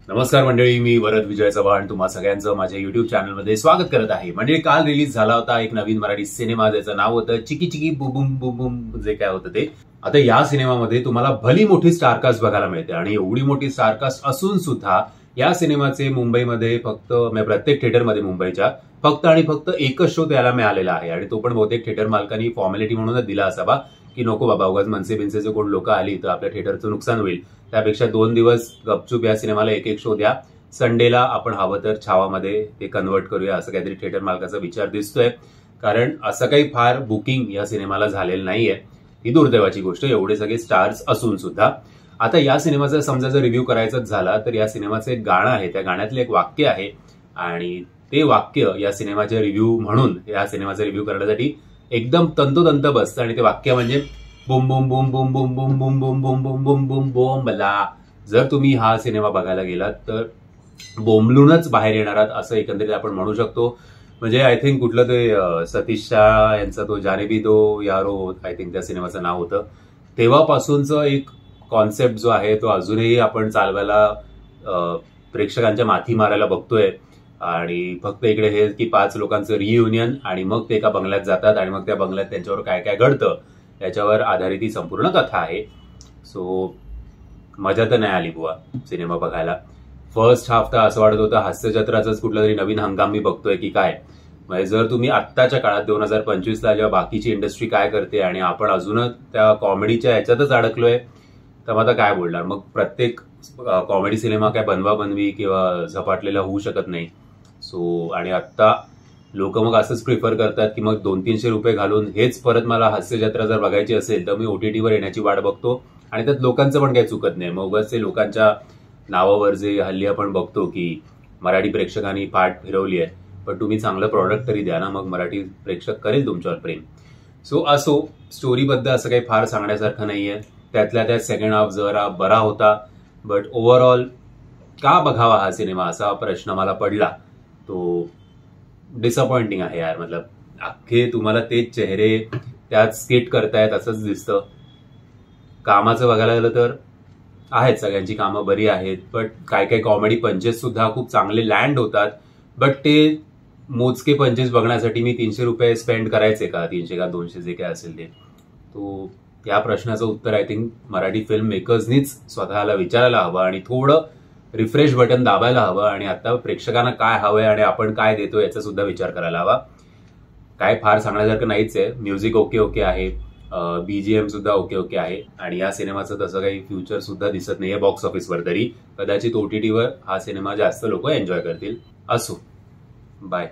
नमस्कार मंडळी, मी वरद विजय चव्हाण तुम्हा सगळ्यांचं माझ्या युट्यूब चॅनलमध्ये स्वागत करत आहे. मंडळी, काल रिलीज झाला होता एक नवीन मराठी सिनेमा, ज्याचं नाव होतं चिकी चिकी बुबुम बुबुम, जे काय होतं ते. आता या सिनेमामध्ये तुम्हाला भली मोठी स्टारकास्ट बघायला मिळते आणि एवढी मोठी स्टारकास्ट असून सुद्धा या सिनेमाचे मुंबईमध्ये प्रत्येक थिएटरमध्ये मुंबईच्या फक्त आणि फक्त एकच शो त्याला मिळालेला आहे आणि तो पण बहुतेक थिएटर मालकांनी फॉर्मॅलिटी म्हणूनच दिला असावा की नको बाबा उगाच मनसे बिनसेचे कोण लोक आली तर आपल्या थिएटरचं नुकसान होईल, त्यापेक्षा 2 दिवस गपचूप या सिनेमाला एक शो द्या. संडेला आपण हवं तर छावामध्ये ते कन्वर्ट करूया, असं काहीतरी थिएटर मालकाचा विचार दिसतोय. कारण असं काही फार बुकिंग या सिनेमाला झालेलं नाहीये. ही दुर्दैवाची गोष्ट, एवढे सगळे स्टार्स असून सुद्धा. आता या सिनेमाचा समजा जर रिव्ह्यू करायचाच झाला तर या सिनेमाचं एक गाणं आहे, त्या गाण्यातलं एक वाक्य आहे आणि ते वाक्य या सिनेमाच्या रिव्ह्यू म्हणून या सिनेमाचा रिव्ह्यू करण्यासाठी एकदम तंतोतंत बसतं आणि ते वाक्य म्हणजे बुम बुम बुम बुम बुम बुम बुम बुम बुम बुम बुम बुम बोंबला. जर तुम्ही हा सिनेमा बघायला गेलात तर बोंबलूनच बाहेर येणार आहात असं एकंदरीत आपण म्हणू शकतो. म्हणजे आय थिंक कुठलं ते सतीश शाह यांचा तो जाने भी दो यारो, आय थिंक त्या सिनेमाचं नाव होतं. तेव्हापासूनचं एक कॉन्सेप्ट जो आहे तो अजूनही आपण चालवायला प्रेक्षकांच्या माथी मारायला बघतोय. आणि फक्त इकडे हे की 5 लोकांचं रियुनियन आणि मग ते एका बंगल्यात जातात आणि मग त्या बंगल्यात त्यांच्यावर काय काय घडतं याच्यावर आधारित ही संपूर्ण कथा आहे. सो मजा तर नाही आली बुवा सिनेमा बघायला. फर्स्ट हाफ तर असं वाटत होतं हास्यजत्राचाच कुठला तरी नवीन हंगाम मी बघतोय की काय. म्हणजे जर तुम्ही आत्ताच्या काळात 2025ला जेव्हा बाकीची इंडस्ट्री काय करते आणि आपण अजूनच त्या कॉमेडीच्या ह्याच्यातच अडकलोय तर मग आता काय बोलणार. मग प्रत्येक कॉमेडी सिनेमा काय बनवी किंवा झपाटलेला होऊ शकत नाही. सो आणि आत्ता लोक मग असंच प्रिफर करतात की मग 200-300 रुपये घालून हेच परत मला हास्यजत्रा जर बघायची असेल तर मी OTTवर येण्याची वाट बघतो आणि त्यात लोकांचं पण काही चुकत नाही. मग उगाच ते लोकांच्या नावावर जे हल्ली आपण बघतो की मराठी प्रेक्षकांनी पाठ फिरवली आहे, पण तुम्ही चांगलं प्रॉडक्ट तरी द्या ना, मग मराठी प्रेक्षक करेल तुमच्यावर प्रेम. सो असो, स्टोरीबद्दल असं काही फार सांगण्यासारखं नाहीये. त्यातल्या त्यात सेकंड हाफ जरा बरा होता, बट ओव्हरऑल का बघावा हा सिनेमा असा प्रश्न मला पडला. तो डिसअपॉइंटिंग आहे यार. मतलब अख्खे तुम्हाला तेच चेहरे त्यात स्किट करतायत असंच दिसतं. कामाचं बघायला गेलं तर आहेत, सगळ्यांची कामं बरी आहेत, बट काय काय कॉमेडी पंचेस सुद्धा खूप चांगले लँड होतात. बट ते मोजके पंचेस बघण्यासाठी मी 300 रुपये स्पेंड करायचे का, 300 का 200 जे काय असेल ते. तो या प्रश्नाचं उत्तर आय थिंक मराठी फिल्म मेकर्सनीच स्वतःला विचारायला हवं आणि थोडं रिफ्रेश बटन दाबायला हवं आणि आता प्रेक्षकांना काय हवंय आणि आपण काय देतो याचा सुद्धा विचार करायला हवा. काय फार सांगण्यासारखं नाहीच आहे. म्युझिक ओके आहे, BGM सुद्धा ओके आहे आणि या सिनेमाचं तसं काही फ्युचर सुद्धा दिसत नाहीये बॉक्स ऑफिसवर. तरी कदाचित OTTवर हा सिनेमा जास्त लोक एन्जॉय करतील. असो, बाय.